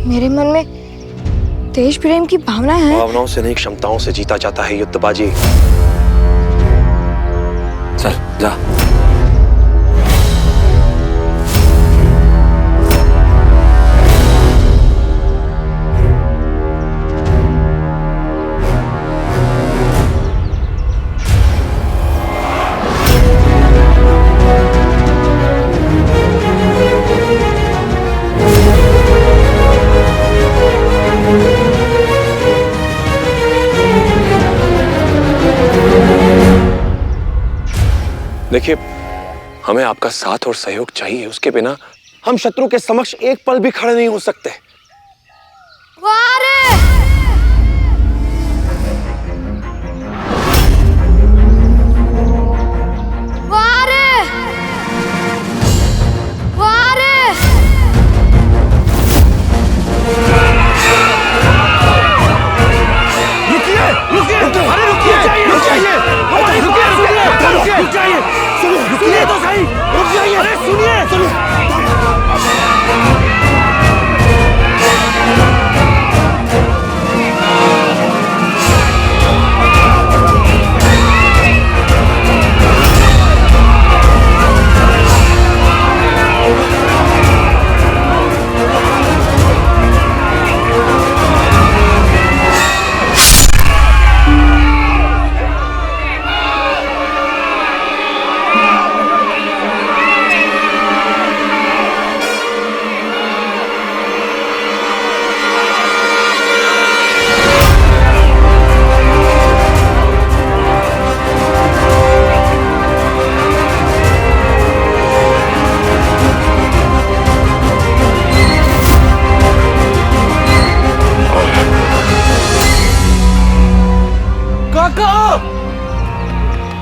मेरे मन में देश प्रेम की भावना है। भावनाओं से नहीं, क्षमताओं से जीता जाता है युद्धबाजी। चल जा। देखिए, हमें आपका साथ और सहयोग चाहिए। उसके बिना हम शत्रु के समक्ष एक पल भी खड़े नहीं हो सकते।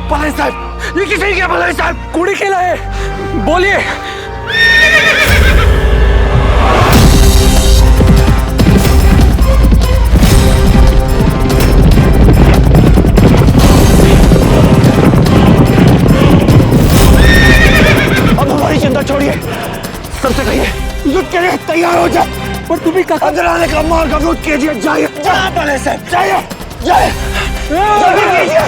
भलाई साहब, ये किसने किया? भलाई साहब, कुड़ी खेला है, बोलिए। अब हमारी चिंता छोड़िए, सबसे कहिए युद्ध के लिए तैयार हो जाए। पर तुम्ही काका अंदर आने का मार का विरोध कीजिए। जाइए भलाई साहब, जाइए जाइए, जल्दी कीजिए।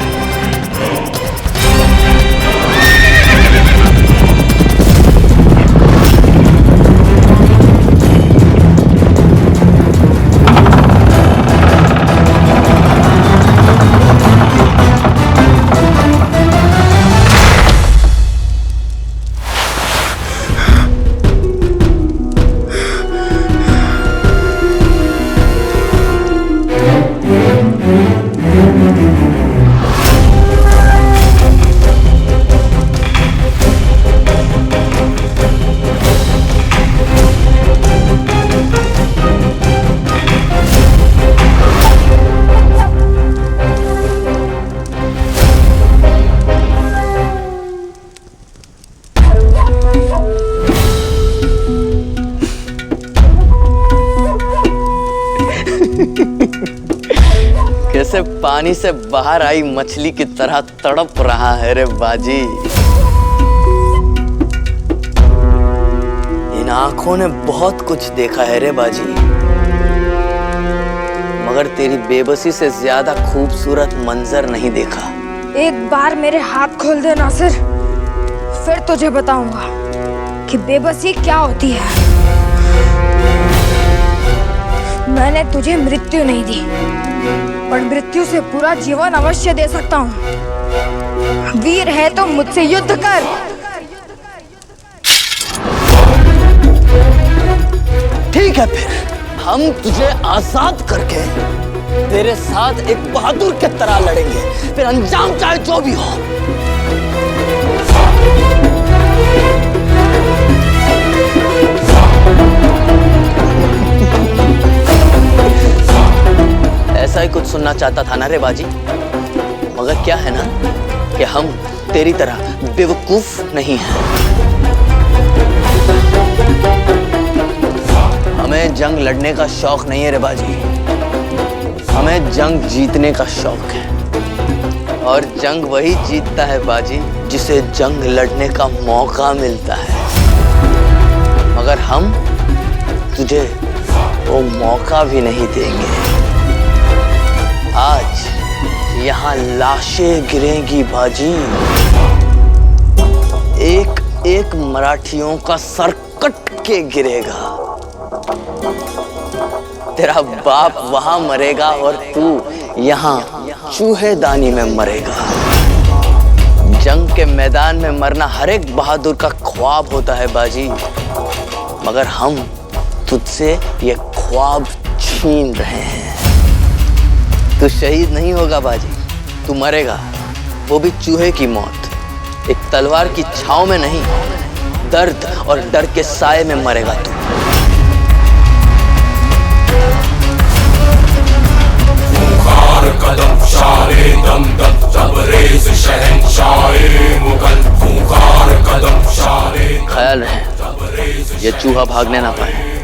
कैसे पानी से बाहर आई मछली की तरह तड़प रहा है रे बाजी। इन आंखों ने बहुत कुछ देखा है रे बाजी, मगर तेरी बेबसी से ज्यादा खूबसूरत मंजर नहीं देखा। एक बार मेरे हाथ खोल दे नासिर, फिर तुझे बताऊंगा कि बेबसी क्या होती है। मैंने तुझे मृत्यु नहीं दी, पर मृत्यु से पूरा जीवन अवश्य दे सकता हूँ। वीर है तो मुझसे युद्ध कर। ठीक है, फिर हम तुझे आजाद करके तेरे साथ एक बहादुर की तरह लड़ेंगे, फिर अंजाम चाहे जो भी हो। ऐसा ही कुछ सुनना चाहता था ना रे बाजी, मगर क्या है ना कि हम तेरी तरह बेवकूफ नहीं हैं। हमें जंग लड़ने का शौक नहीं है रे बाजी, हमें जंग जीतने का शौक है। और जंग वही जीतता है बाजी जिसे जंग लड़ने का मौका मिलता है। मगर हम तुझे को मौका भी नहीं देंगे। आज यहाँ लाशें गिरेंगी बाजी, एक एक मराठियों का सर कट के गिरेगा। तेरा बाप वहां मरेगा और तू यहाँ चूहेदानी में मरेगा। जंग के मैदान में मरना हर एक बहादुर का ख्वाब होता है बाजी, मगर हम तुझसे ये ख्वाब छीन रहे हैं। तू शहीद नहीं होगा बाजी, तू मरेगा, वो भी चूहे की मौत। एक तलवार की छाव में नहीं, दर्द और डर के साए में मरेगा तू। कदम शारे दम दम तबरेज़ शहंशाहे मुगल। खूंखार कदम शारे ख्याल रहे ये चूहा भागने ना पाए।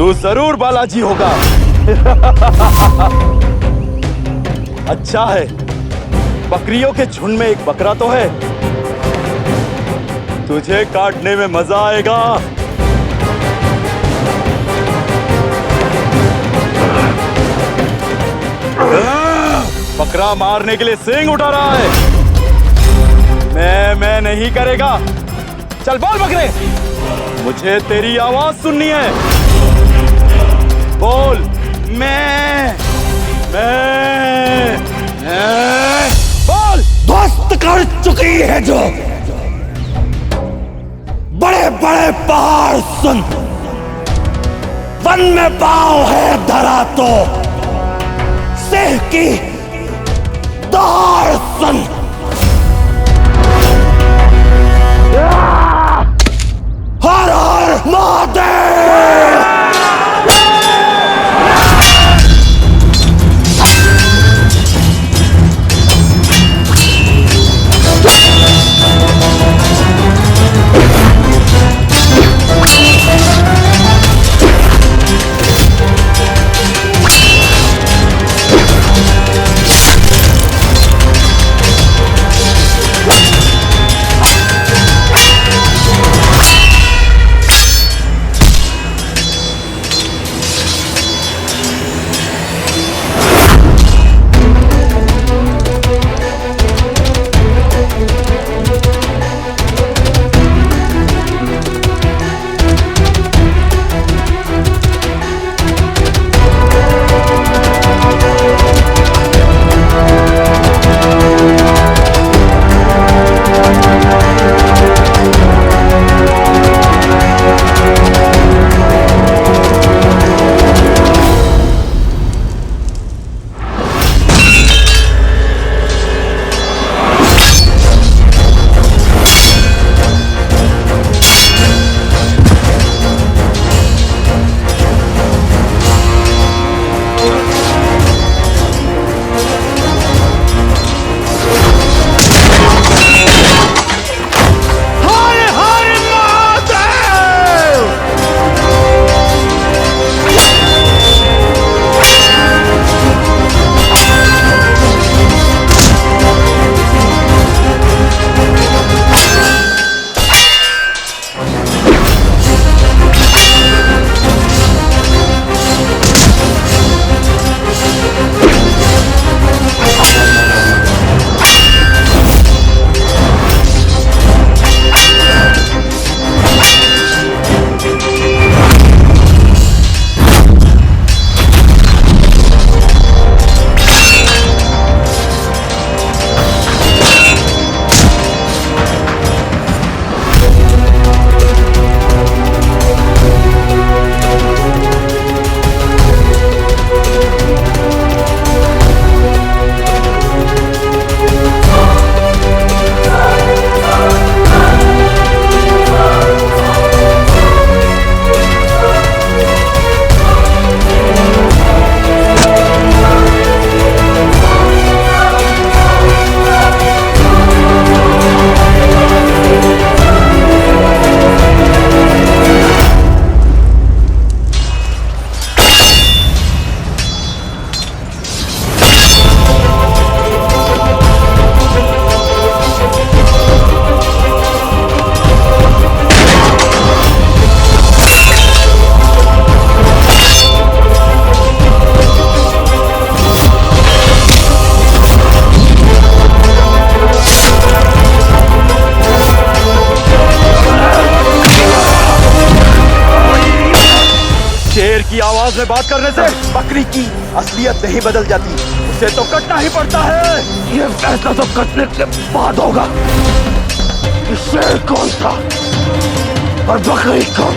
तू जरूर बालाजी होगा। अच्छा है, बकरियों के झुंड में एक बकरा तो है, तुझे काटने में मजा आएगा। बकरा मारने के लिए सींग उठा रहा है। मैं नहीं करेगा। चल बोल बकरे, मुझे तेरी आवाज सुननी है। बोल मैं बोल। ध्वस्त कर चुकी है जो बड़े बड़े पहाड़ सुन, वन में पांव है धरा तो सिंह की दहाड़ सुन। हर हर महादेव। की आवाज में बात करने से बकरी की असलियत नहीं बदल जाती, उसे तो कटना ही पड़ता है। ये फैसला तो कटने के बाद होगा कि शेर कौन था और बकरी कौन।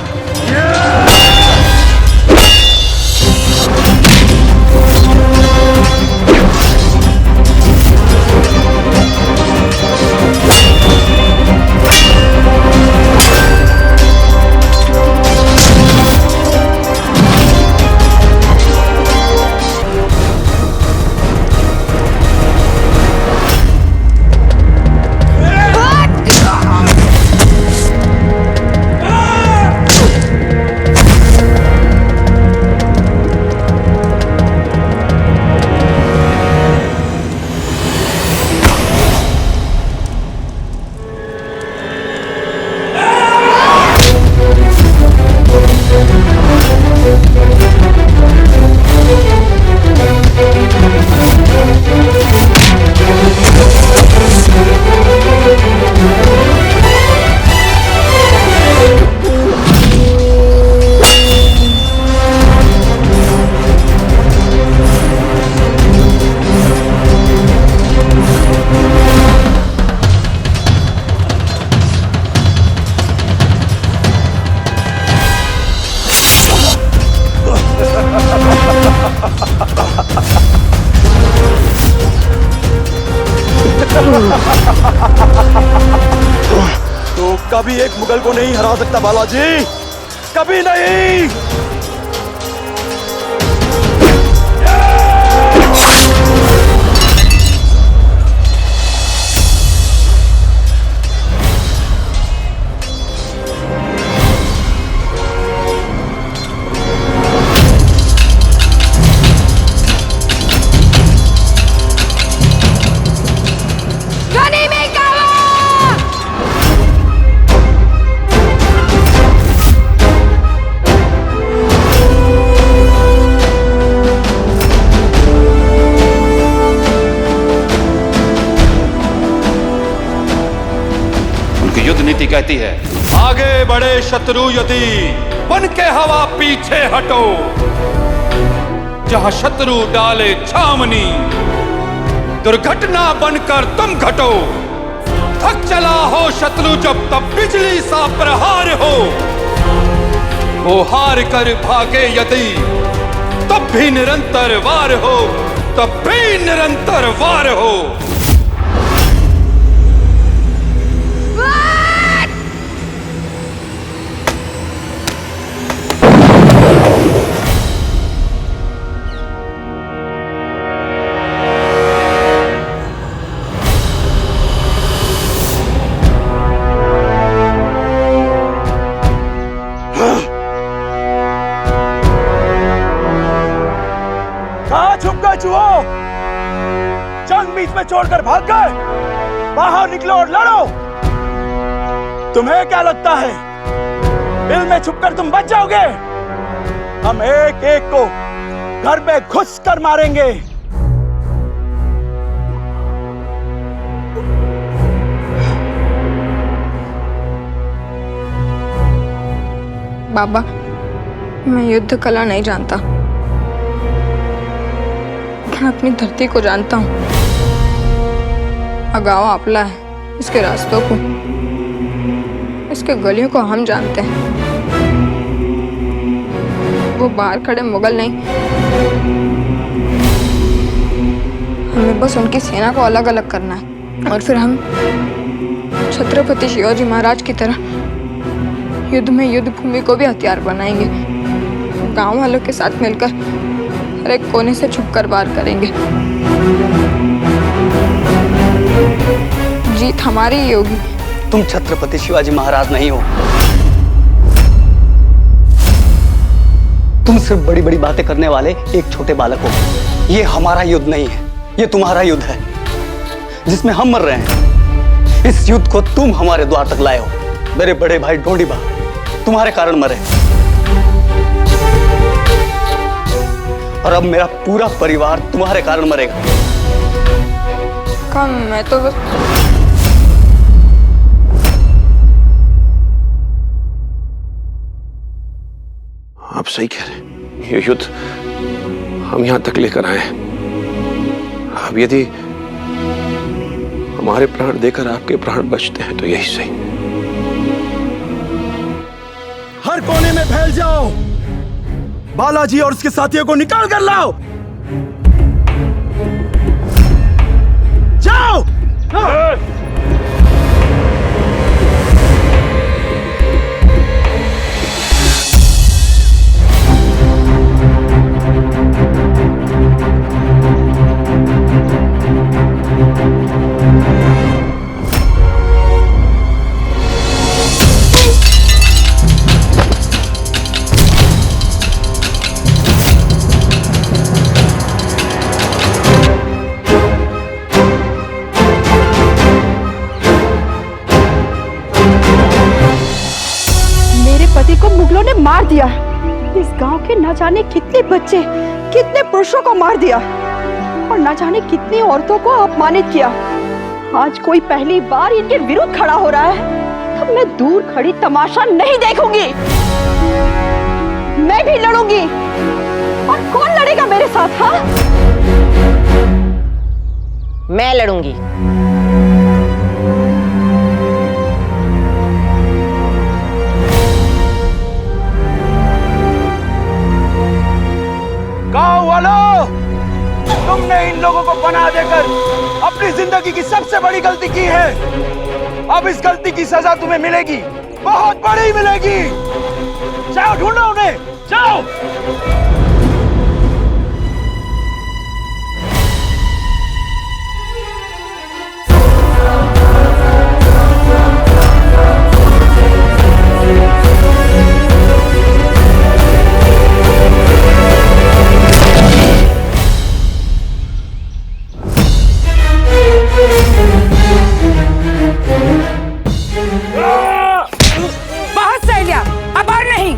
कभी एक मुगल को नहीं हरा सकता बालाजी, कभी नहीं। युद्ध नीति कहती है, आगे बढ़े शत्रु यदि बन के हवा पीछे हटो, जहां शत्रु डाले छावनी दुर्घटना बनकर तुम घटो। थक चला हो शत्रु जब तब बिजली सा प्रहार हो, वो हार कर भागे यदि तब भी निरंतर वार हो, तब भी निरंतर वार हो। जंग बीच में छोड़कर भाग गए, बाहर निकलो और लड़ो। तुम्हें क्या लगता है बिल में छुपकर तुम बच जाओगे? हम एक एक को घर में घुस कर मारेंगे। बाबा, मैं युद्ध कला नहीं जानता, मैं अपनी धरती को जानता हूँ। अगावा आपला है, इसके रास्तों को, इसके गलियों को हम जानते हैं। वो बाहर खड़े मुगल नहीं, हमें बस उनकी सेना को अलग अलग करना है और फिर हम छत्रपति शिवाजी महाराज की तरह युद्ध में युद्ध भूमि को भी हथियार बनाएंगे। गांव वालों के साथ मिलकर हर एक कोने से छुपकर वार करेंगे। जीत हमारी ही होगी। तुम छत्रपति शिवाजी महाराज नहीं हो। तुम सिर्फ बड़ी बड़ी बातें करने वाले एक छोटे बालक हो। ये हमारा युद्ध नहीं है, ये तुम्हारा युद्ध है जिसमें हम मर रहे हैं। इस युद्ध को तुम हमारे द्वार तक लाए हो। मेरे बड़े भाई ढोंडीबा तुम्हारे कारण मरे और अब मेरा पूरा परिवार तुम्हारे कारण मरेगा। कम, मैं तो बस आप सही कह रहे हैं, ये युद्ध हम यहां तक लेकर आए हैं। अब यदि हमारे प्राण देकर आपके प्राण बचते हैं तो यही सही। हर कोने में फैल जाओ, बालाजी और उसके साथियों को निकाल कर लाओ। जाओ। पति को मुगलों ने मार दिया। इस गांव के न जाने कितने बच्चे, कितने पुरुषों को मार दिया और न जाने कितनी औरतों को अपमानित किया। आज कोई पहली बार इनके विरुद्ध खड़ा हो रहा है तो मैं दूर खड़ी तमाशा नहीं देखूंगी। मैं भी लड़ूंगी। और कौन लड़ेगा मेरे साथ? हाँ, मैं लड़ूंगी। गांव वालों, तुमने इन लोगों को पनाह देकर अपनी जिंदगी की सबसे बड़ी गलती की है। अब इस गलती की सजा तुम्हें मिलेगी, बहुत बड़ी मिलेगी। जाओ ढूंढो उन्हें, जाओ। बहुत सह लिया, अब और नहीं।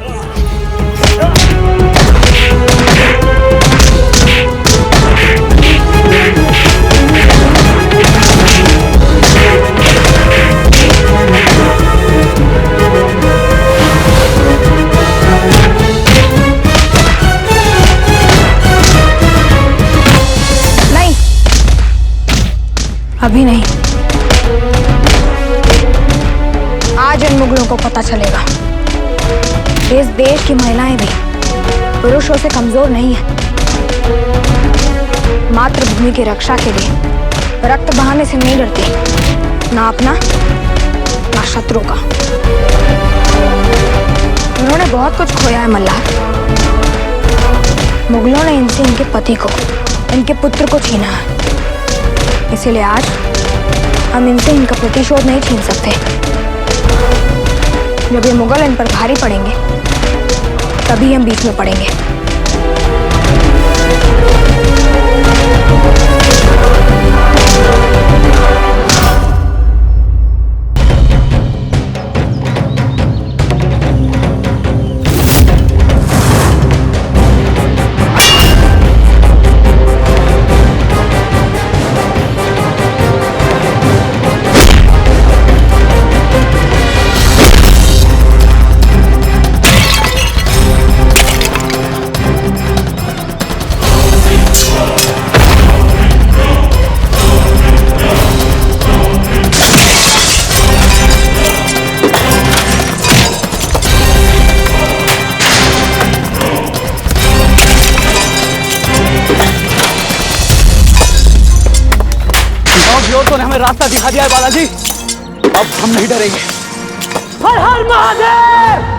नहीं, अभी नहीं। आज इन मुगलों को पता चलेगा इस देश की महिलाएं भी पुरुषों से कमजोर नहीं है। मातृभूमि की रक्षा के लिए रक्त बहाने से नहीं डरती, ना अपना ना शत्रु का। उन्होंने बहुत कुछ खोया है मल्हार। मुगलों ने इनसे इनके पति को, इनके पुत्र को छीना है। इसीलिए आज हम इनसे इनका प्रतिशोध नहीं छीन सकते। जब ये मुगल इन पर भारी पड़ेंगे तभी हम बीच में पड़ेंगे। तो ने हमें रास्ता दिखा दिया है बालाजी, अब हम नहीं डरेंगे। हर हर महादेव।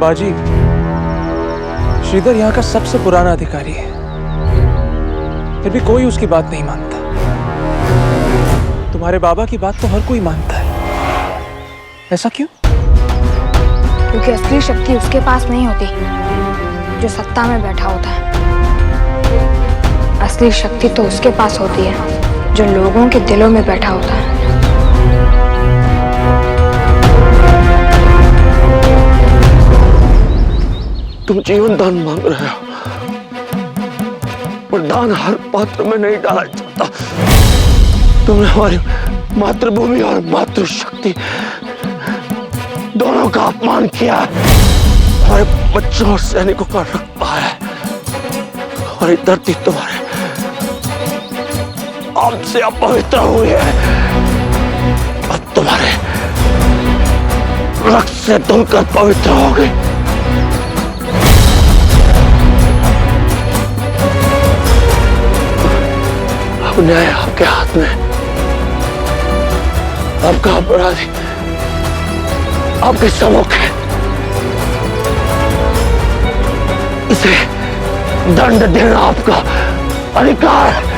बाजी, श्रीधर यहाँ का सबसे पुराना अधिकारी है, फिर भी कोई उसकी बात नहीं मानता। तुम्हारे बाबा की बात तो हर कोई मानता है, ऐसा क्यों? क्योंकि असली शक्ति उसके पास नहीं होती जो सत्ता में बैठा होता है। असली शक्ति तो उसके पास होती है जो लोगों के दिलों में बैठा होता है। तुम जीवन दान मांग रहे हो, पर दान हर पात्र में नहीं डाला जाता। तुमने हमारी मातृभूमि और मातृशक्ति दोनों का अपमान किया, हमारे बच्चों और सैनिकों का रक्त बहाया, हमारी धरती तुम्हारे आपसे अपवित्र हुई है और तुम्हारे रक्त से धुलकर पवित्र हो गई। अब न्याय आपके हाथ में, आपका अपराधी आपके सम्मुख है, इसे दंड देना आपका अधिकार है।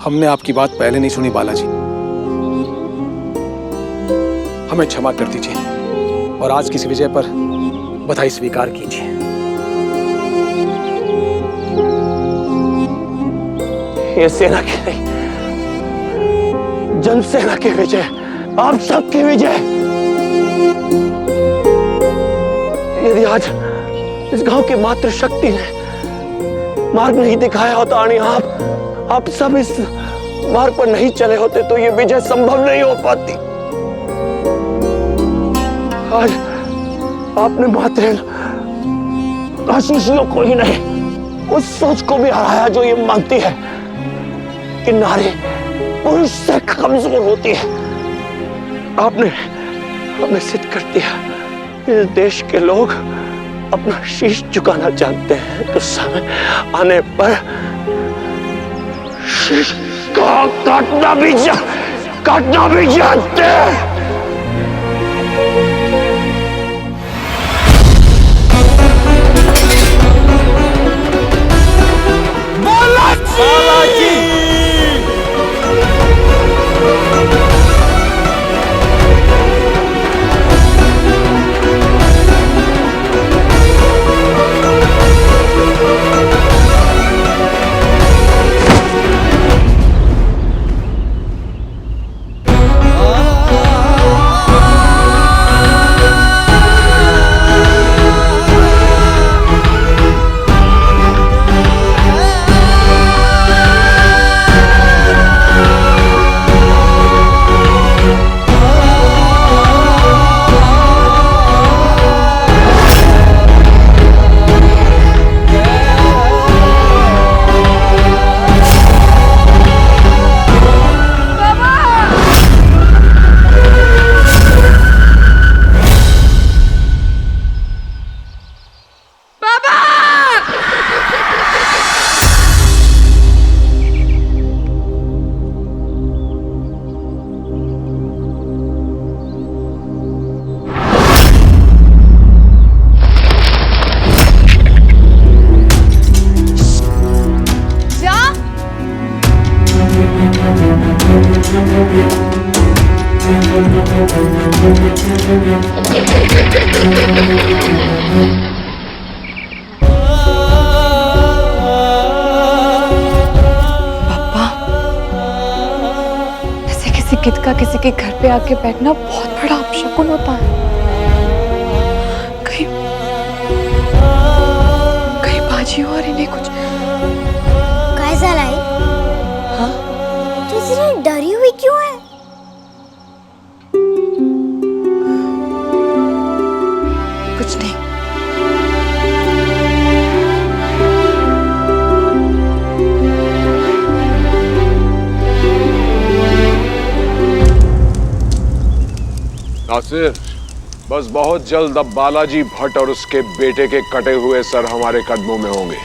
हमने आपकी बात पहले नहीं सुनी बालाजी, हमें क्षमा कर दीजिए और आज किसी विजय पर बधाई स्वीकार कीजिए। ये सेना की नहीं, जनसेना की विजय, आप सबकी विजय। यदि आज इस गांव की मातृशक्ति ने मार्ग नहीं दिखाया होता आणि आप सब इस मार्ग पर नहीं चले होते तो ये विजय संभव नहीं हो पाती। आज आपने मात्र आशीषियों को ही नहीं, उस सोच को भी हराया जो ये मानती है कि नारी पुरुष से कमजोर होती है। आपने सिद्ध कर दिया, इस देश के लोग अपना शीश झुकाना जानते हैं तो समय आने पर शीश का काटना भी जानते हैं। किसी के घर पे आके बैठना बहुत बड़ा अपशकुन होता है। कहीं बाजी और इन्हें कुछ कैसा लाई? हाँ? तू इतनी डरी हुई क्यों है? कुछ नहीं। नासिर, बस बहुत जल्द अब बालाजी भट्ट और उसके बेटे के कटे हुए सर हमारे कदमों में होंगे।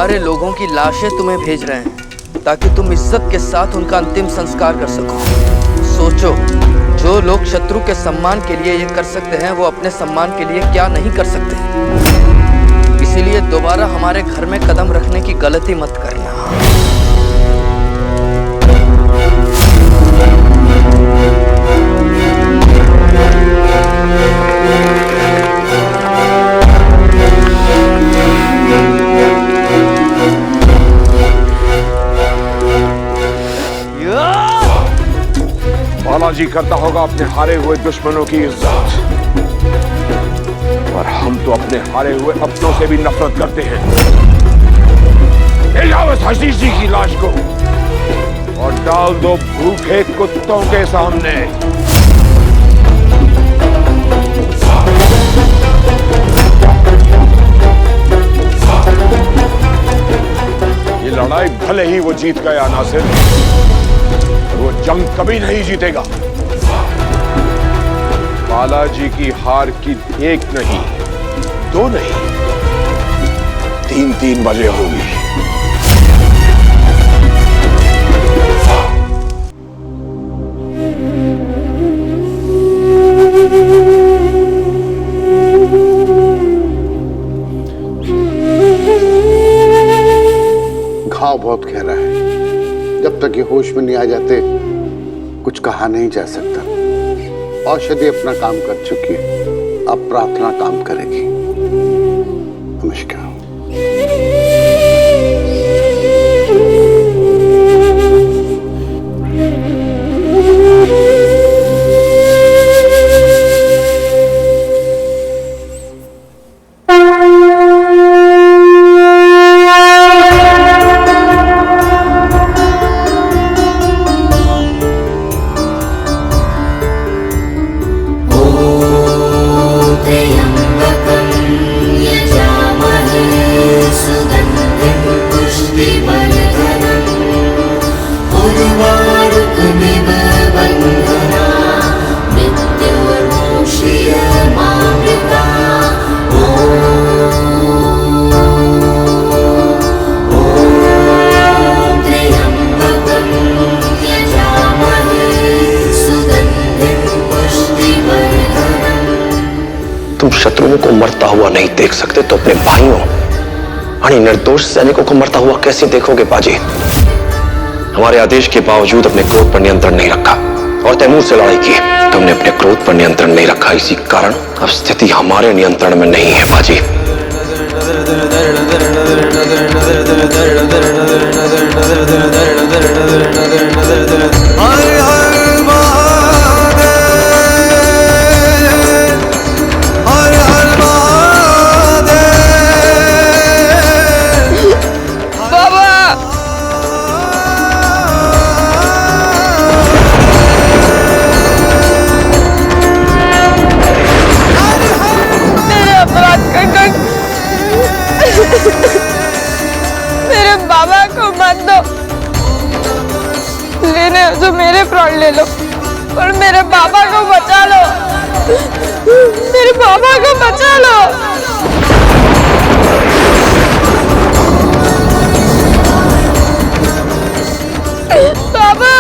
तुम्हारे लोगों की लाशें तुम्हें भेज रहे हैं ताकि तुम इज्जत के साथ उनका अंतिम संस्कार कर सको। सोचो, जो लोग शत्रु के सम्मान के लिए ये कर सकते हैं, वो अपने सम्मान के लिए क्या नहीं कर सकते। इसीलिए दोबारा हमारे घर में कदम रखने की गलती मत करना। बालाजी करता होगा अपने हारे हुए दुश्मनों की इज्जत, और हम तो अपने हारे हुए अपनों से भी नफरत करते हैं। ले जाओ इस हसीस जी की लाश को और डाल दो भूखे कुत्तों के सामने। ये लड़ाई भले ही वो जीत गया नासिर, वो जंग कभी नहीं जीतेगा। बालाजी की हार की एक नहीं, दो नहीं, 3-3 बजे होगी। घाव बहुत गहरा है, जब तक ये होश में नहीं आ जाते कुछ कहा नहीं जा सकता। औषधि अपना काम कर चुकी है, अब प्रार्थना काम करेगी। नमस्कार। तुम शत्रुओं को मरता हुआ नहीं देख सकते तो अपने भाइयों यानी निर्दोष सैनिकों को मरता हुआ कैसे देखोगे बाजी? हमारे आदेश के बावजूद अपने क्रोध पर नियंत्रण नहीं रखा और तैमूर से लड़ाई की। तुमने अपने क्रोध पर नियंत्रण नहीं रखा, इसी कारण अब स्थिति हमारे नियंत्रण में नहीं है बाजी। मेरे बाबा को मत दो, लेने तो मेरे प्राण ले लो, पर मेरे बाबा को बचा लो, मेरे बाबा को बचा लो। बाबा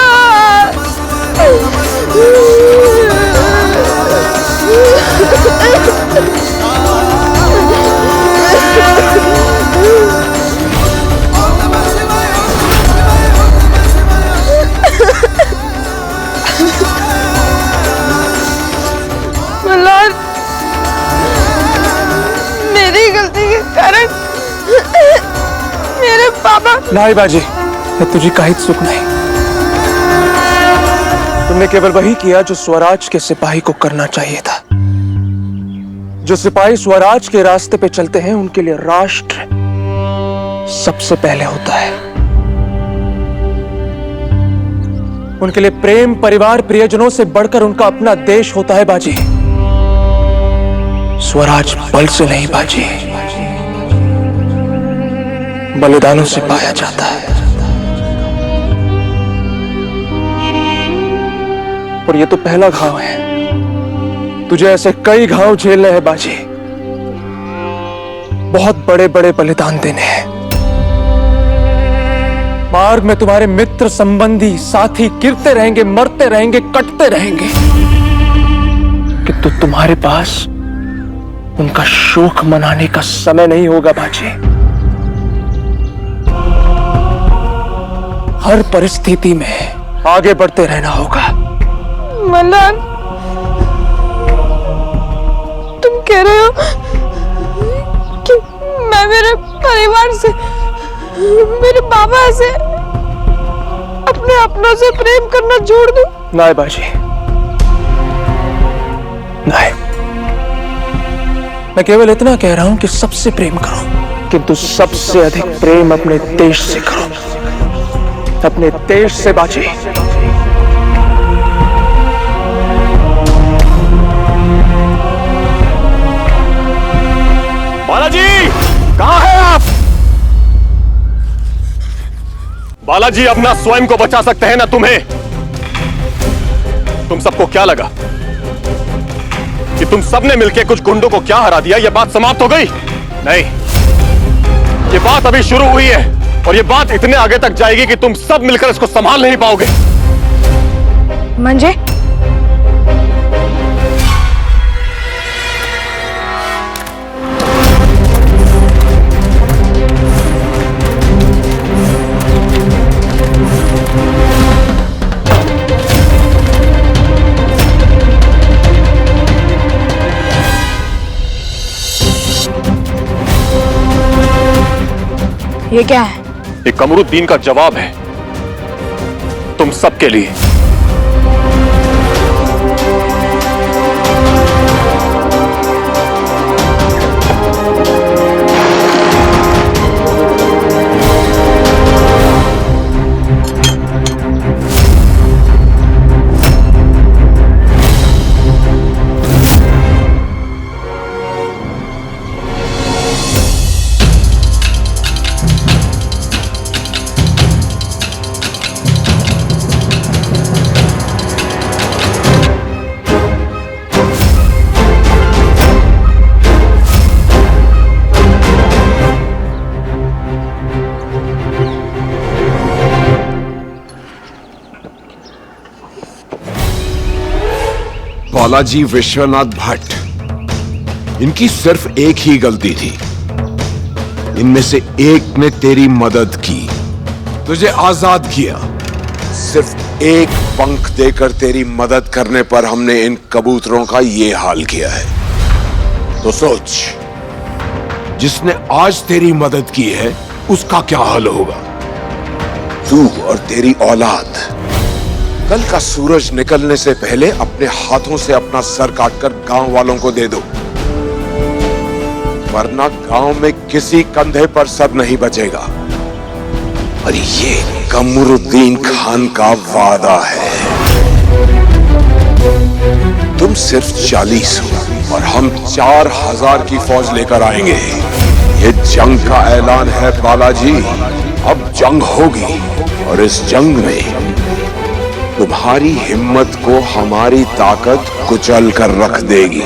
मेरी गलती के कारण मेरे पापा। नहीं बाजी, मैं तुझे काहित सुख नहीं। तुमने केवल वही किया जो स्वराज के सिपाही को करना चाहिए था। जो सिपाही स्वराज के रास्ते पे चलते हैं उनके लिए राष्ट्र सबसे पहले होता है। उनके लिए प्रेम, परिवार, प्रियजनों से बढ़कर उनका अपना देश होता है बाजी। स्वराज बल से नहीं बाजी, बलिदानों से पाया जाता है। और ये तो पहला घाव है, तुझे ऐसे कई घाव झेलने हैं बाजी। बहुत बड़े बड़े बलिदान देने हैं। मार्ग में तुम्हारे मित्र संबंधी साथी गिरते रहेंगे, मरते रहेंगे, कटते रहेंगे, किंतु तुम्हारे पास उनका शोक मनाने का समय नहीं होगा बाजी। हर परिस्थिति में आगे बढ़ते रहना होगा। मलान, तुम कह रहे हो कि मैं मेरे परिवार से, मेरे बाबा से, अपने अपनों से प्रेम करना छोड़ दूं? नहीं बाजी, नहीं। मैं केवल इतना कह रहा हूं कि सबसे प्रेम करो, किंतु सबसे अधिक प्रेम अपने देश से करो, अपने देश से बाजी। बालाजी, कहां हैं आप? बालाजी, अपना स्वयं को बचा सकते हैं ना तुम्हें? तुम सबको क्या लगा कि तुम सबने मिलकर कुछ गुंडों को क्या हरा दिया, यह बात समाप्त हो गई? नहीं, ये बात अभी शुरू हुई है और ये बात इतने आगे तक जाएगी कि तुम सब मिलकर इसको संभाल नहीं पाओगे। म्हणजे ये क्या है? ये कमरुद्दीन का जवाब है तुम सबके लिए। बालाजी विश्वनाथ भट्ट, इनकी सिर्फ एक ही गलती थी। इनमें से एक ने तेरी मदद की, तुझे आजाद किया। सिर्फ एक पंख देकर तेरी मदद करने पर हमने इन कबूतरों का ये हाल किया है। तो सोच, जिसने आज तेरी मदद की है उसका क्या हाल होगा? तू और तेरी औलाद कल का सूरज निकलने से पहले अपने हाथों से अपना सर काटकर गांव वालों को दे दो, वरना गांव में किसी कंधे पर सर नहीं बचेगा। और ये कमरुद्दीन खान का वादा है। तुम सिर्फ 40 हो और हम 4000 की फौज लेकर आएंगे। ये जंग का ऐलान है बालाजी। अब जंग होगी और इस जंग में तुम्हारी हिम्मत को हमारी ताकत कुचल कर रख देगी।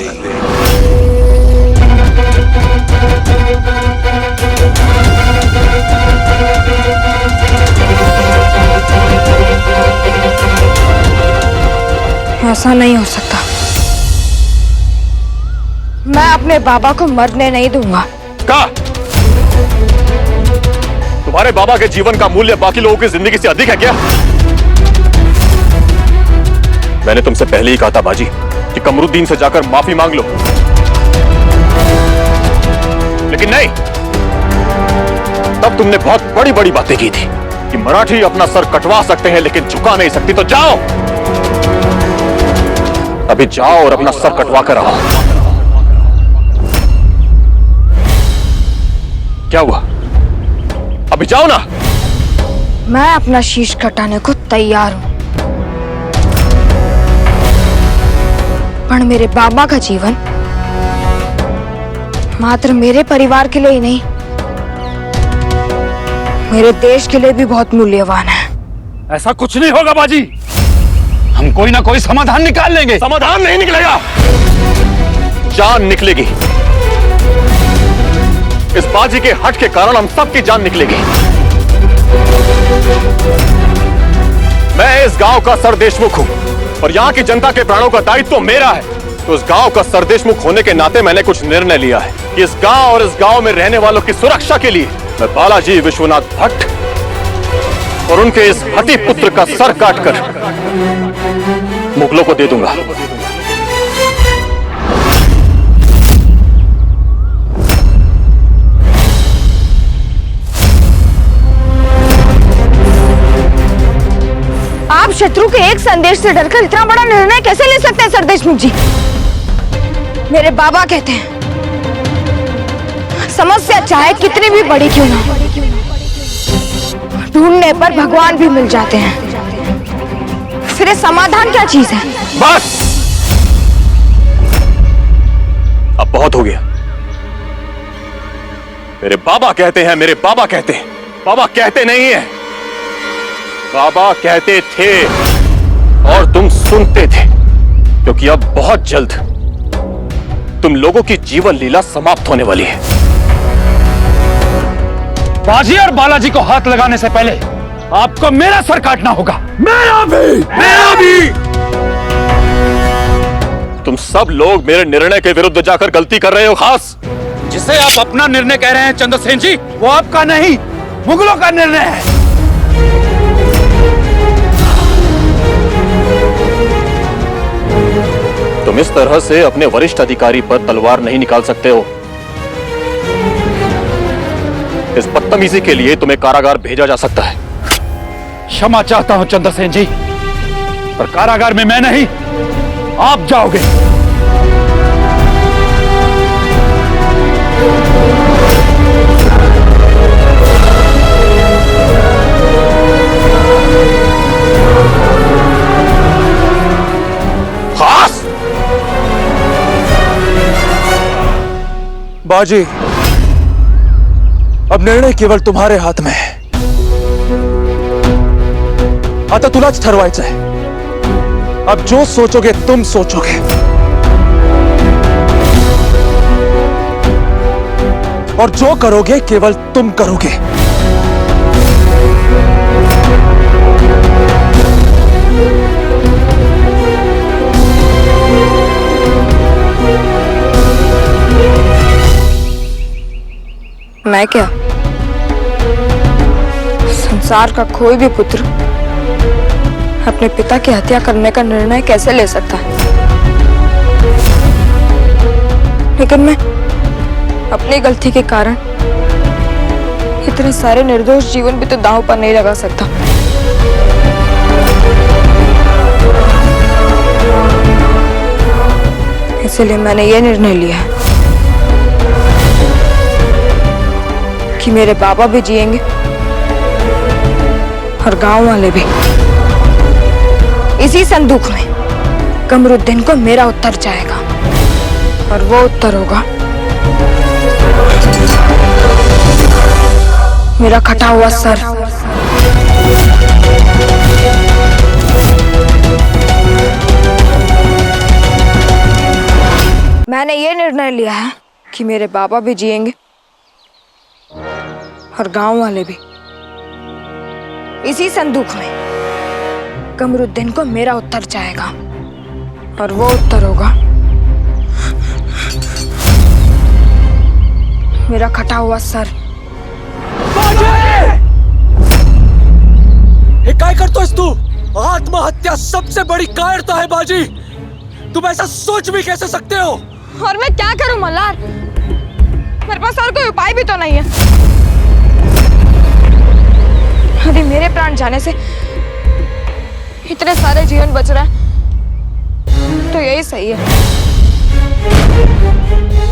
ऐसा नहीं हो सकता। मैं अपने बाबा को मरने नहीं दूंगा। क्या तुम्हारे बाबा के जीवन का मूल्य बाकी लोगों की जिंदगी से अधिक है क्या? मैंने तुमसे पहले ही कहा था बाजी कि कमरुद्दीन से जाकर माफी मांग लो, लेकिन नहीं। तब तुमने बहुत बड़ी बड़ी बातें की थी कि मराठी अपना सर कटवा सकते हैं लेकिन झुका नहीं सकती। तो जाओ, अभी जाओ और अपना सर कटवा कर आओ। क्या हुआ? अभी जाओ ना। मैं अपना शीश कटाने को तैयार हूं, पर मेरे बाबा का जीवन मात्र मेरे परिवार के लिए ही नहीं, मेरे देश के लिए भी बहुत मूल्यवान है। ऐसा कुछ नहीं होगा बाजी, हम कोई ना कोई समाधान निकाल लेंगे। समाधान नहीं निकलेगा, जान निकलेगी। इस बाजी के हट के कारण हम सबकी जान निकलेगी। मैं इस गांव का सरदेशमुख हूं और यहाँ की जनता के प्राणों का दायित्व तो मेरा है। तो इस गांव का सरदेशमुख होने के नाते मैंने कुछ निर्णय लिया है कि इस गांव और इस गांव में रहने वालों की सुरक्षा के लिए मैं बालाजी विश्वनाथ भट्ट और उनके इस हति पुत्र का सर काटकर मुगलों को दे दूंगा। आप शत्रु के एक संदेश से डरकर इतना बड़ा निर्णय कैसे ले सकते हैं सरदेशमुख जी? मेरे बाबा कहते हैं समस्या चाहे कितनी भी बड़ी क्यों ना हो, ढूंढने पर भगवान भी मिल जाते हैं। फिर समाधान क्या चीज है? बस अब बहुत हो गया। मेरे बाबा कहते हैं, मेरे बाबा कहते हैं, बाबा कहते नहीं है, बाबा कहते थे और तुम सुनते थे, क्योंकि अब बहुत जल्द तुम लोगों की जीवन लीला समाप्त होने वाली है। बाजी और बालाजी को हाथ लगाने से पहले आपको मेरा सर काटना होगा। मेरा भी। तुम सब लोग मेरे निर्णय के विरुद्ध जाकर गलती कर रहे हो। खास जिसे आप अपना निर्णय कह रहे हैं चंद्रसेन जी, वो आपका नहीं, मुगलों का निर्णय है। तुम इस तरह से अपने वरिष्ठ अधिकारी पर तलवार नहीं निकाल सकते हो। इस बदतमीजी के लिए तुम्हें कारागार भेजा जा सकता है। क्षमा चाहता हूं चंद्रसेन जी, पर कारागार में मैं नहीं, आप जाओगे। खास बाजी, अब निर्णय केवळ तुम्हारे हात में है। आता तुलाच ठरवायचं है। अब जो सोचोगे तुम सोचोगे, और जो करोगे केवल तुम करोगे। मैं क्या, संसार का कोई भी पुत्र अपने पिता की हत्या करने का निर्णय कैसे ले सकता है? लेकिन मैं अपनी गलती के कारण इतने सारे निर्दोष जीवन भी तो दांव पर नहीं लगा सकता। इसलिए मैंने ये निर्णय लिया है कि मेरे बाबा भी जिएंगे और गांव वाले भी। इसी संदूक में कमरुद्दीन को मेरा उत्तर जाएगा, और वो उत्तर होगा मेरा कटा हुआ सर। मैंने ये निर्णय लिया है कि मेरे बाबा भी जिएंगे और गांव वाले भी। इसी संदूक में कमरुद्दीन को मेरा उत्तर जाएगा, और वो उत्तर होगा मेरा कटा हुआ सर। काय करतोयस तू? आत्महत्या सबसे बड़ी कायरता है बाजी। तुम ऐसा सोच भी कैसे सकते हो? और मैं क्या करूं मल्हार? मेरे पास और कोई उपाय भी तो नहीं है। यदि मेरे प्राण जाने से इतने सारे जीवन बच रहे हैं तो यही सही है।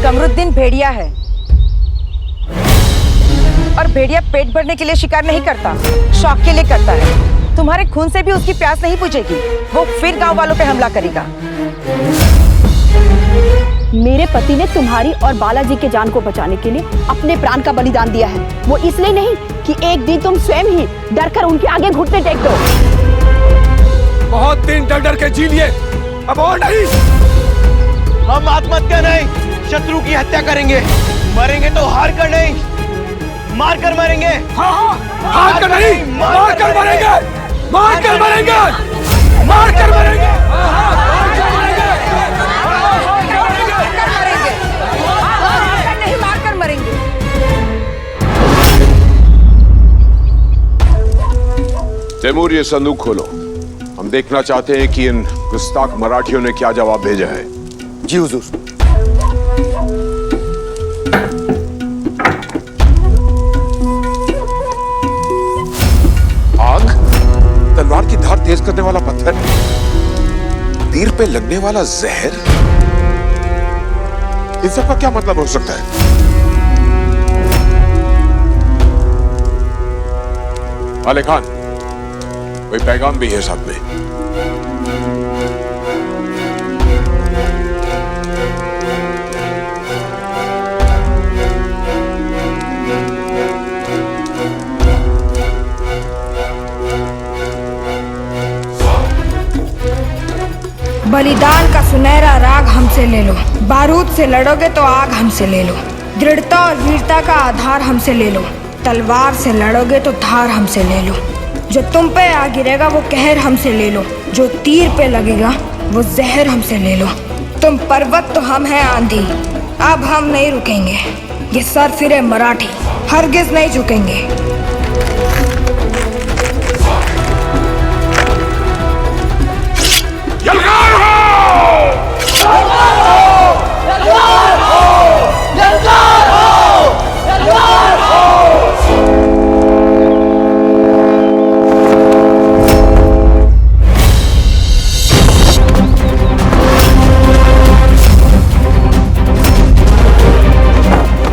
कमरुद्दीन भेड़िया है, और भेड़िया पेट भरने के लिए शिकार नहीं करता, शौक के लिए करता है। तुम्हारे खून से भी उसकी प्यास नहीं बुझेगी, वो फिर गांव वालों पे हमला करेगा। मेरे पति ने तुम्हारी और बालाजी के जान को बचाने के लिए अपने प्राण का बलिदान दिया है। वो इसलिए नहीं कि एक दिन तुम स्वयं ही डरकर उनके आगे घुटने टेक दो। बहुत दिन डर डर के जी लिए, अब और नहीं। हम आत्महत्या नहीं, शत्रु की हत्या करेंगे। मरेंगे तो हार कर नहीं, मार कर मरेंगे। मार कर नहीं, मार कर मरेंगे, मार कर मरेंगे, मार कर मरेंगे, नहीं मार कर मरेंगे। तैमूर, ये संदूक खोलो। हम देखना चाहते हैं कि इन गुस्ताख मराठियों ने क्या जवाब भेजा है। जी हुजूर। आग, तलवार की धार तेज करने वाला पत्थर, तीर पे लगने वाला जहर, इन सब का क्या मतलब हो सकता है? आले खान, कोई पैगाम भी है साथ में? बलिदान का सुनहरा राग हमसे ले लो, बारूद से लड़ोगे तो आग हमसे ले लो, दृढ़ता और वीरता का आधार हमसे ले लो, तलवार से लड़ोगे तो धार हमसे ले लो, जो तुम पे आ गिरेगा वो कहर हमसे ले लो, जो तीर पे लगेगा वो जहर हमसे ले लो। तुम पर्वत तो हम हैं आंधी, अब हम नहीं रुकेंगे, ये सर फिरे मराठी हरगिज नहीं झुकेंगे।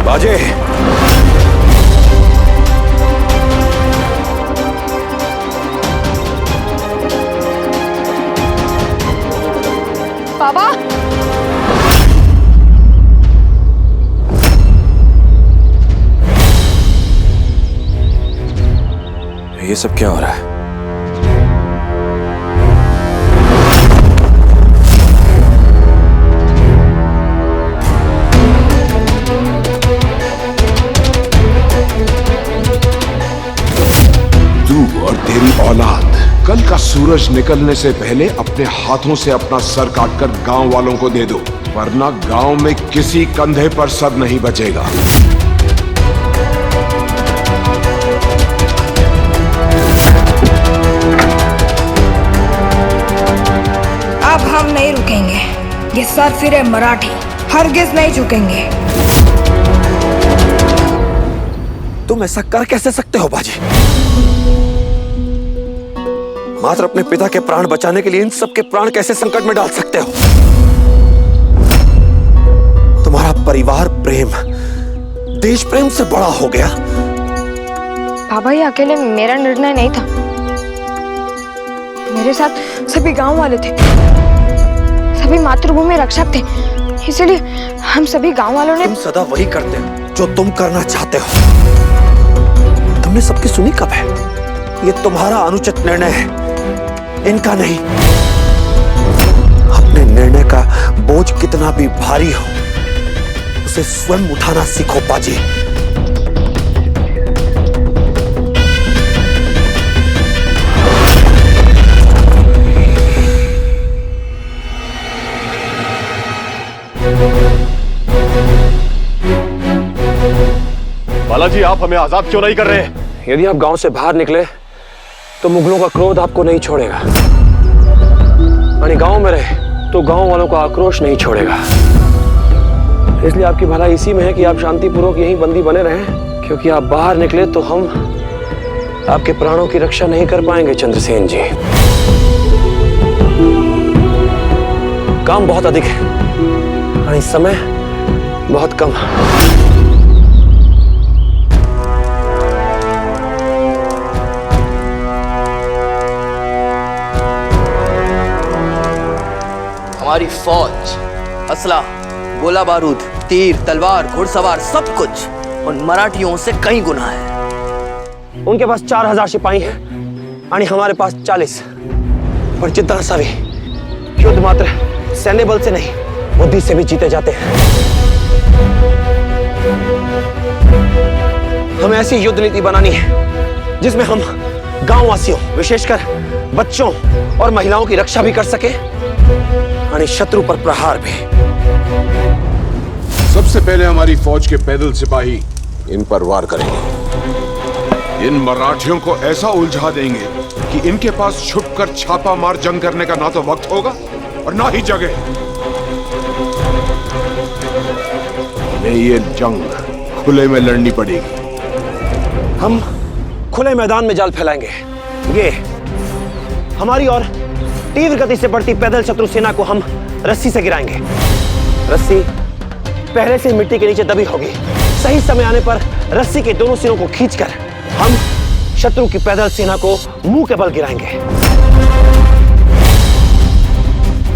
बाजे, बाबा, ये सब क्या हो रहा है? तू और तेरी औलाद कल का सूरज निकलने से पहले अपने हाथों से अपना सर काटकर गांव वालों को दे दो, वरना गांव में किसी कंधे पर सर नहीं बचेगा। अब हम नहीं रुकेंगे, ये सर फिरे मराठी हरगिज नहीं झुकेंगे। तुम ऐसा कर कैसे सकते हो बाजी? मात्र अपने पिता के प्राण बचाने के लिए इन सब के प्राण कैसे संकट में डाल सकते हो? तुम्हारा परिवार प्रेम देश प्रेम से बड़ा हो गया। बाबा, ये अकेले मेरा निर्णय नहीं था, मेरे साथ सभी गांव वाले थे, सभी मातृभूमि रक्षक थे, इसलिए हम सभी गांव वालों ने। तुम सदा वही करते हो जो तुम करना चाहते हो। तुमने सबकी सुनी कब है? ये तुम्हारा अनुचित निर्णय है, इनका नहीं। अपने निर्णय का बोझ कितना भी भारी हो, उसे स्वयं उठाना सीखो बाजी। बालाजी, आप हमें आजाद क्यों नहीं कर रहे? यदि आप गांव से बाहर निकले तो मुगलों का क्रोध आपको नहीं छोड़ेगा, यानी गांव में रहे तो गांव वालों का आक्रोश नहीं छोड़ेगा। इसलिए आपकी भलाई इसी में है कि आप शांतिपूर्वक यहीं बंदी बने रहें, क्योंकि आप बाहर निकले तो हम आपके प्राणों की रक्षा नहीं कर पाएंगे चंद्रसेन जी। काम बहुत अधिक है, यानी समय बहुत कम। हमारी फौज, असला, गोला बारूद, तीर, तलवार, घुड़सवार सब कुछ उन मराठियों से कई गुना है। उनके पास 4000 सिपाही हैं, यानी हमारे पास 40। पर जितना सा भी युद्ध मात्र सैन्य बल से नहीं, बुद्धि से भी जीते जाते हैं। हमें ऐसी युद्ध नीति बनानी है जिसमें हम गांव वासियों, विशेषकर बच्चों और महिलाओं की रक्षा भी कर सके और शत्रु पर प्रहार भी। सबसे पहले हमारी फौज के पैदल सिपाही इन पर वार करेंगे। इन मराठियों को ऐसा उलझा देंगे कि इनके पास छुपकर छापा मार जंग करने का ना तो वक्त होगा और ना ही जगह। हमें ये जंग खुले में लड़नी पड़ेगी। हम खुले मैदान में जाल फैलाएंगे। ये हमारी और तीव्र गति से बढ़ती पैदल शत्रु सेना को हम रस्सी से गिराएंगे। रस्सी पहले से मिट्टी के नीचे दबी होगी। सही समय आने पर रस्सी के दोनों सिरों को खींचकर हम शत्रु की पैदल सेना को मुंह के बल गिराएंगे।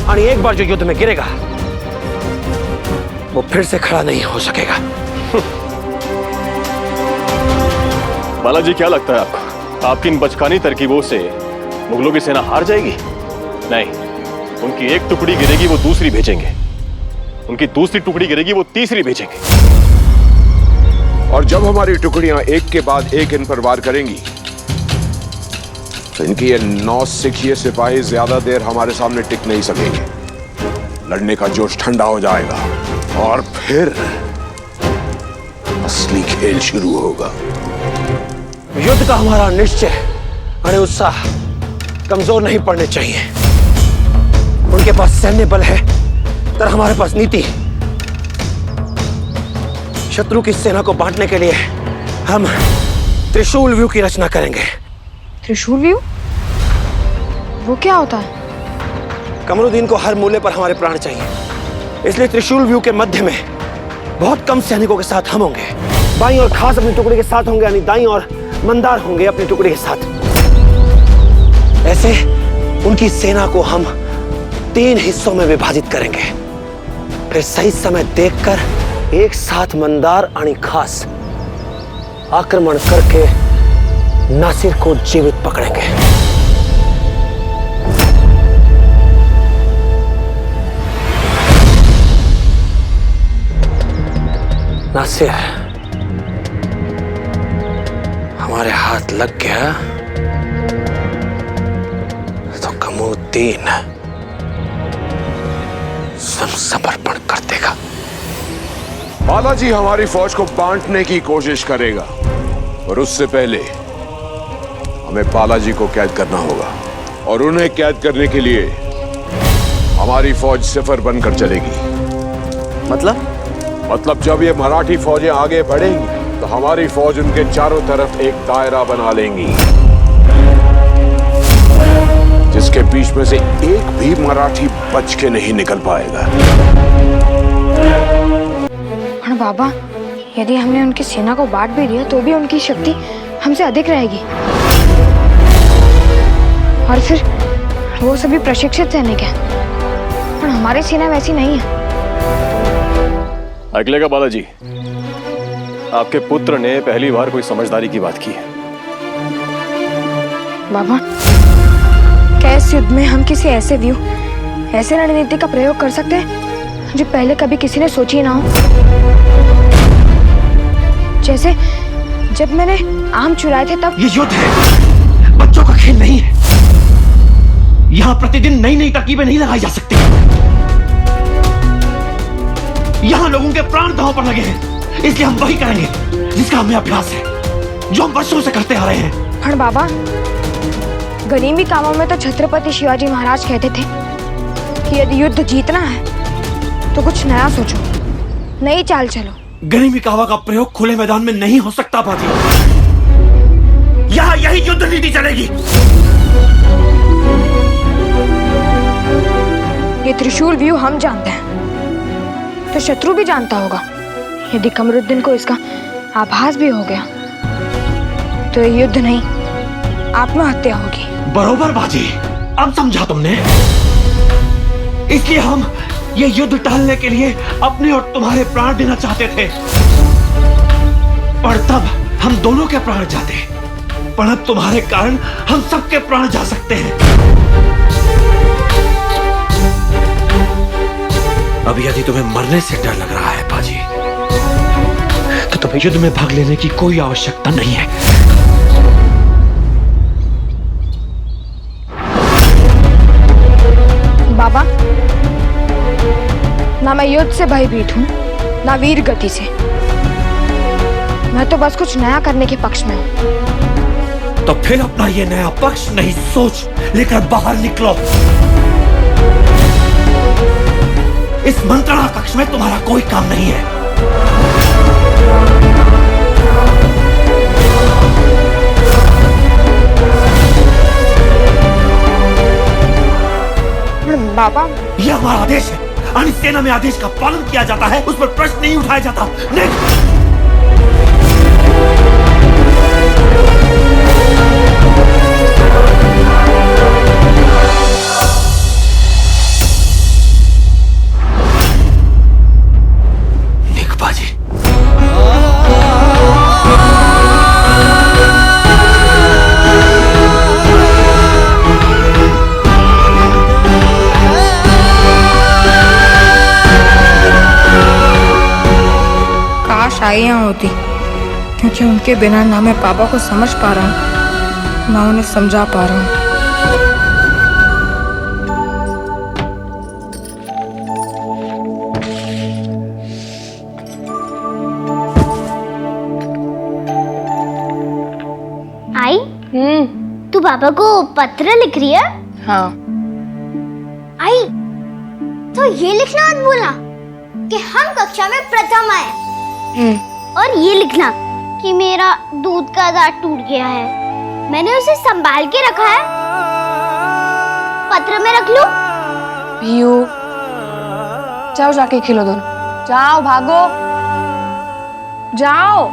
और एक बार जो युद्ध में गिरेगा वो फिर से खड़ा नहीं हो सकेगा। बालाजी, क्या लगता है आपको, आपकी इन बचकानी तरकीबों से मुगलों की सेना हार जाएगी? नहीं, उनकी एक टुकड़ी गिरेगी वो दूसरी भेजेंगे, उनकी दूसरी टुकड़ी गिरेगी वो तीसरी भेजेंगे। और जब हमारी टुकड़ियां एक के बाद एक इन पर वार करेंगी तो इनकी ये 9 सिखिए सिपाही ज्यादा देर हमारे सामने टिक नहीं सकेंगे। लड़ने का जोश ठंडा हो जाएगा और फिर असली खेल शुरू होगा। युद्ध का हमारा निश्चय और उत्साह कमजोर नहीं पड़ने चाहिए। उनके पास सैन्य बल है तर हमारे पास नीति। शत्रु की सेना को बांटने के लिए हम त्रिशूल व्यू की रचना करेंगे। त्रिशूल व्यू? वो क्या होता है? कमरुद्दीन को हर मूल्य पर हमारे प्राण चाहिए, इसलिए त्रिशूल व्यू के मध्य में बहुत कम सैनिकों के साथ हम होंगे। बाईं और खास अपनी टुकड़ी के साथ होंगे, यानी दाईं और मंदार होंगे अपनी टुकड़ी के साथ। ऐसे उनकी सेना को हम 3 हिस्सों में विभाजित करेंगे। फिर सही समय देखकर एक साथ मंदार आणि खास आक्रमण करके नासिर को जीवित पकड़ेंगे। नासिर हमारे हाथ लग गया तो कमरुद्दीन समर्पण कर देगा। बालाजी हमारी फौज को बांटने की कोशिश करेगा और उससे पहले हमें बालाजी को कैद करना होगा। और उन्हें कैद करने के लिए हमारी फौज सिफर बनकर चलेगी। मतलब जब ये मराठी फौजें आगे बढ़ेंगी तो हमारी फौज उनके चारों तरफ एक दायरा बना लेंगी, जिसके बीच में से एक भी मराठी बच के नहीं निकल पाएगा। और बाबा, यदि हमने उनकी सेना को बांट भी दिया तो भी उनकी शक्ति हमसे अधिक रहेगी। और फिर वो सभी प्रशिक्षित सैनिक हैं और हमारी सेना वैसी नहीं है। अगले बालाजी, आपके पुत्र ने पहली बार कोई समझदारी की बात की है। बाबा, क्या इस युद्ध में हम किसी ऐसे व्यू, ऐसे रणनीति का प्रयोग कर सकते हैं जो पहले कभी किसी ने सोची ना हो? जैसे जब मैंने आम चुराए थे तब। ये युद्ध है, बच्चों का खेल नहीं है। यहाँ प्रतिदिन नई नई तरकीबें नहीं लगाई जा सकती। यहाँ लोगों के प्राण दांव पर लगे हैं, इसलिए हम वही करेंगे जिसका हमें अभ्यास है, जो हम वर्षों से करते आ रहे हैं। पर बाबा, गरीबी कामों में तो छत्रपति शिवाजी महाराज कहते थे कि यदि युद्ध जीतना है तो कुछ नया सोचो, नई चाल चलो। गरीबी कावा का प्रयोग खुले मैदान में नहीं हो सकता बाजी। यहाँ यही युद्ध नीति चलेगी। ये त्रिशूल व्यू हम जानते हैं तो शत्रु भी जानता होगा। यदि कमरुद्दीन को इसका आभास भी हो गया तो ये युद्ध नहीं, आत्महत्या होगी। बरोबर बाजी, अब समझा तुमने। इसलिए हम ये युद्ध टालने के लिए अपने और तुम्हारे प्राण देना चाहते थे, पर तब हम दोनों के प्राण जाते। पर अब तुम्हारे कारण हम सबके प्राण जा सकते हैं। अब यदि तुम्हें मरने से डर लग रहा है बाजी, तो तुम्हें युद्ध में भाग लेने की कोई आवश्यकता नहीं है। बाबा, ना मैं युद्ध से भयभीत हूँ, ना वीर गति से। मैं तो बस कुछ नया करने के पक्ष में हूँ। तो फिर अपना ये नया पक्ष नहीं सोच लेकर बाहर निकलो। इस मंत्रणा कक्ष में तुम्हारा कोई काम नहीं है। बाबा, यह हमारा आदेश है। अन्य सेना में आदेश का पालन किया जाता है, उस पर प्रश्न नहीं उठाया जाता। नहीं। आइयां होती, क्योंकि उनके बिना ना मैं पापा को समझ पा रहा हूँ, ना उन्हें समझा पा रहा हूँ। आई? तू पापा को पत्र लिख रही है? हाँ। आई, तो ये लिखना मत भूलना कि हम कक्षा में प्रथम आए। और ये लिखना कि मेरा दूध का दांत टूट गया है, मैंने उसे संभाल के रखा है। पत्र में रख लूं? भियू, जाओ जाके खेलो दोनों। जाओ, भागो, जाओ।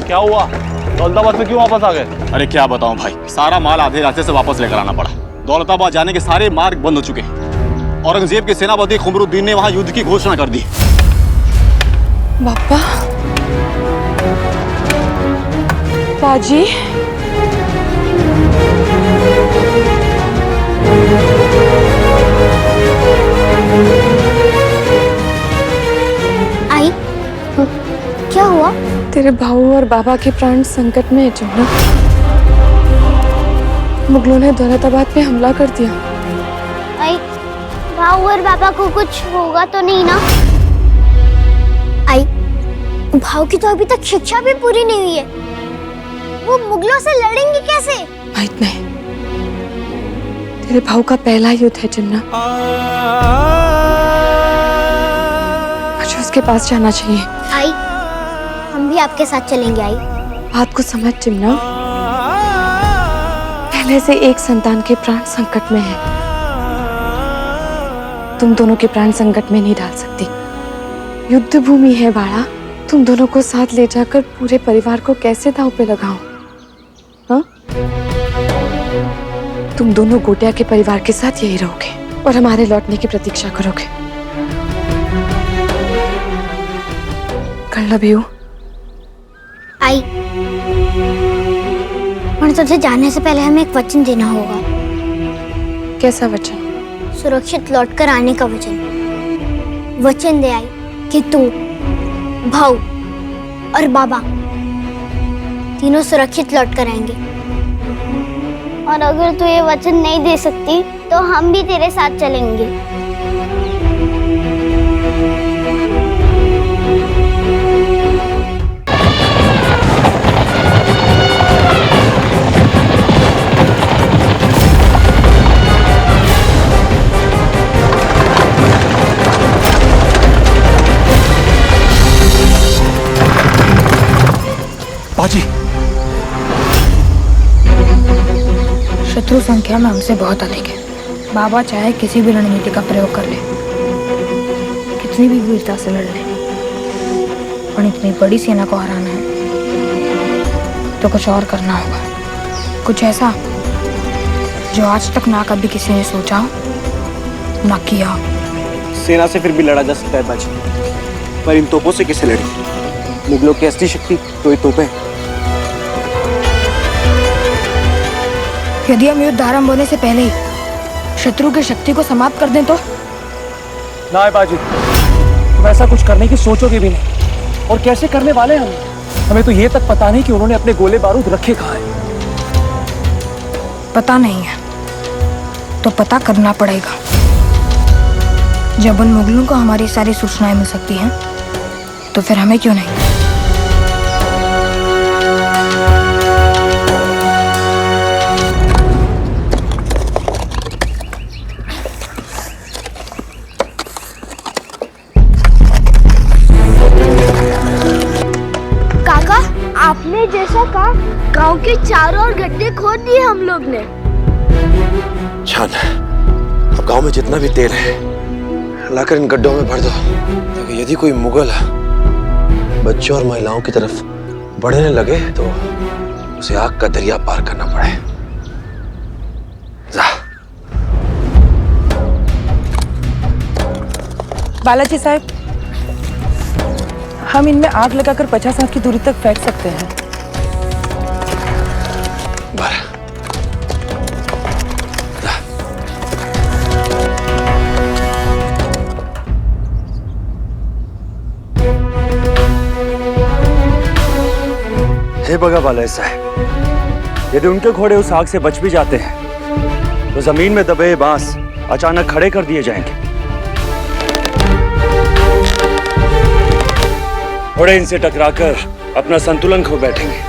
क्या हुआ? दौलताबाद में क्यों वापस आ गए? अरे क्या बताऊं भाई, सारा माल आधे रास्ते से वापस लेकर आना पड़ा। दौलताबाद जाने के सारे मार्ग बंद हो चुके हैं। औरंगजेब के सेनापति खुमरुद्दीन ने वहां युद्ध की घोषणा कर दी। बापा, बाजी, आई, क्या हुआ? तेरे भाऊ और बाबा के प्राण संकट में है जमुना। मुगलों ने दौलताबाद पे हमला कर दिया। आई, भाऊ और बाबा को कुछ होगा तो नहीं ना? आई, भाऊ की तो अभी तक शिक्षा भी पूरी नहीं हुई है, वो मुगलों से लड़ेंगे कैसे? माहित नहीं। तेरे भाऊ का पहला युद्ध है जमुना, मुझे उसके पास जाना चाहिए। आई, हम भी आपके साथ चलेंगे। आई, बात को समझ जमुना, पहले से एक संतान के प्राण संकट में है, तुम दोनों के प्राण संकट में नहीं डाल सकती। युद्ध भूमि है बाड़ा, तुम दोनों को साथ ले जाकर पूरे परिवार को कैसे दांव पे लगाऊं? हाँ? तुम दोनों गोटिया के परिवार के साथ यही रहोगे और हमारे लौटने की प्रतीक्षा करोगे। कर लो भियू। आई, पर तुझे जाने से पहले हमें एक वचन देना होगा। कैसा वचन? सुरक्षित लौटकर आने का वचन। वचन दे आई कि तू, भाऊ और बाबा तीनों सुरक्षित लौटकर आएंगे। और अगर तू ये वचन नहीं दे सकती तो हम भी तेरे साथ चलेंगे। बाजी, शत्रु संख्या में हमसे बहुत अधिक है। बाबा चाहे किसी भी रणनीति का प्रयोग कर ले, कितनी भी वीरता से लड़ ले, और इतनी बड़ी सेना को हराना है तो कुछ और करना होगा। कुछ ऐसा जो आज तक ना कभी किसी ने सोचा हो, ना किया हो। सेना से फिर भी लड़ा जा सकता है बाजी, पर इन तोपों से कैसे लड़े? मुगलों की असली शक्ति तो ये तोपें। यदि हम युद्ध आरंभ होने से पहले ही शत्रु की शक्ति को समाप्त कर दें तो? ना है बाजी, तुम ऐसा कुछ करने की सोचोगे भी नहीं। और कैसे करने वाले हम? हमें तो ये तक पता नहीं कि उन्होंने अपने गोले बारूद रखे कहाँ हैं। पता नहीं है तो पता करना पड़ेगा। जब उन मुगलों को हमारी सारी सूचनाएं मिल सकती हैं, तो फिर हमें क्यों नहीं? काका, आपने जैसा कहा, गांव के चारों ओर गड्ढे खोद दिए हम लोग ने। छान, अब गांव में जितना भी तेल है लाकर इन गड्ढों में भर दो, ताकि यदि कोई मुगल बच्चों और महिलाओं की तरफ बढ़ने लगे तो उसे आग का दरिया पार करना पड़े। जा। बालाजी साहब, हम इनमें आग लगाकर 50 हाथ की दूरी तक फेंक सकते हैं। हे बगा बाला साहब, यदि उनके घोड़े उस आग से बच भी जाते हैं तो जमीन में दबे बांस अचानक खड़े कर दिए जाएंगे। घोड़े इनसे टकराकर अपना संतुलन खो बैठेंगे।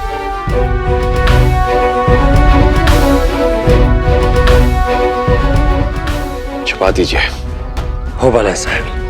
छुपा दीजिए। हो बाला साहब।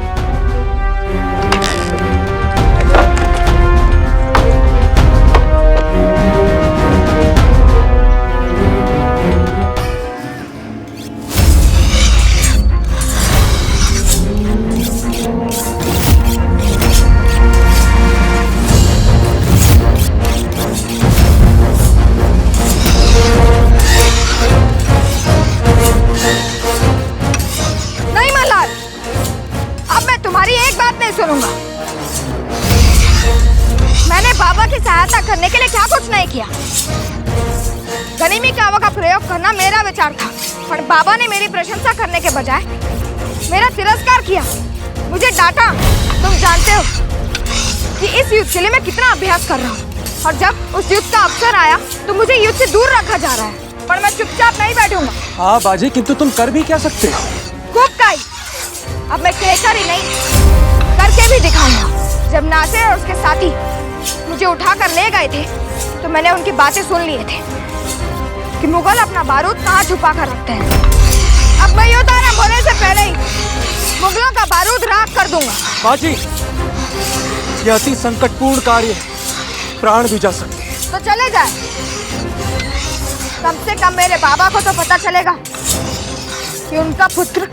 सुनूंगा। मैंने बाबा की सहायता करने के लिए क्या कुछ नहीं किया। गनीमी कावा का प्रयोग करना मेरा विचार था, पर बाबा ने मेरी प्रशंसा करने के बजाय मेरा तिरस्कार किया, मुझे डांटा। तुम जानते हो कि इस युद्ध के लिए मैं कितना अभ्यास कर रहा हूँ, और जब उस युद्ध का अवसर आया तो मुझे युद्ध से दूर रखा जा रहा है, पर मैं चुपचाप नहीं बैठूंगा। हाँ बाजी, किंतु तुम कर भी क्या सकते हो? खूब काई, अब मैं कहकर ही नहीं करके भी दिखाऊंगा। जब नासिर और उसके साथी मुझे उठाकर ले गए थे तो मैंने उनकी बातें सुन लिए थे कि मुगल अपना बारूद कहाँ छुपा कर रखते हैं। अब मैं युद्ध आरंभ होने से पहले ही मुगलों का बारूद राख कर दूंगा। बाजी, यह अति संकटपूर्ण कार्य है, प्राण भी जा सकते हैं। तो चले जाए, कम से कम मेरे बाबा को तो पता चलेगा कि उनका पुत्र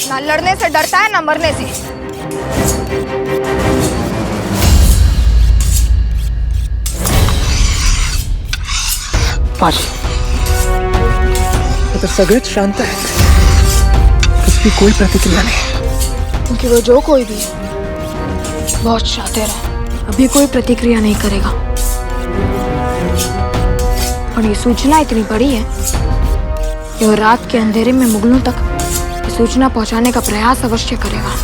ना लड़ने से डरता है ना मरने से। बाजी, तो सगळेच शांत है, इसकी कोई प्रतिक्रिया नहीं, क्योंकि वो जो कोई भी बहुत शातिर है, अभी कोई प्रतिक्रिया नहीं करेगा। और ये सूचना इतनी बड़ी है कि वो रात के अंधेरे में मुगलों तक ये सूचना पहुंचाने का प्रयास अवश्य करेगा।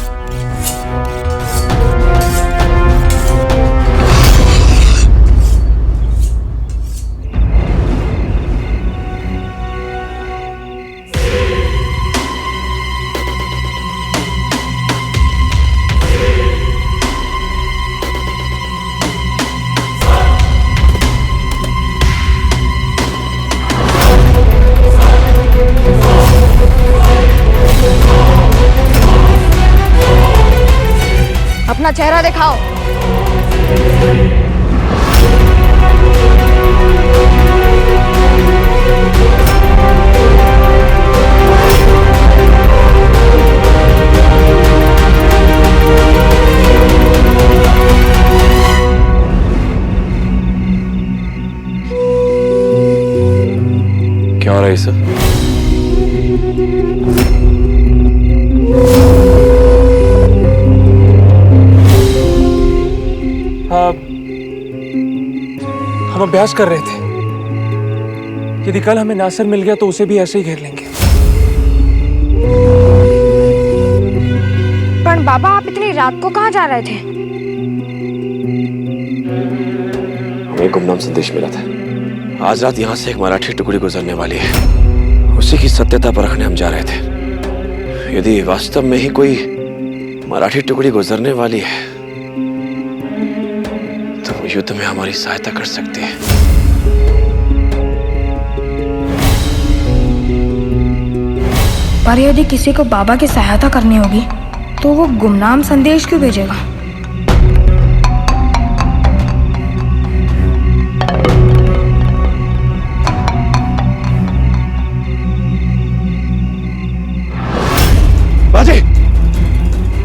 अपना चेहरा दिखाओ। क्यों रही सब? हम अभ्यास कर रहे थे। यदि कल हमें नासिर मिल गया तो उसे भी ऐसे ही घेर लेंगे। पर बाबा, आप इतनी रात को कहाँ जा रहे थे? हमें गुमनाम संदेश मिला था। आज रात यहाँ से एक मराठी टुकड़ी गुजरने वाली है। उसी की सत्यता परखने हम जा रहे थे। यदि वास्तव में ही कोई मराठी टुकड़ी गुजरने वाली है तो वो युद्ध में हमारी सहायता कर सकती है। पर यदि किसी को बाबा की सहायता करनी होगी तो वो गुमनाम संदेश क्यों भेजेगा? बाजे!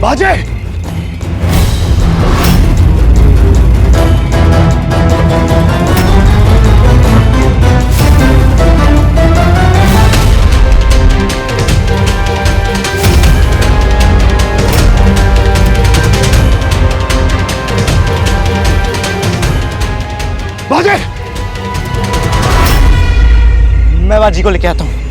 बाजे! बाजे! मैं बाजी को लेके आता हूँ।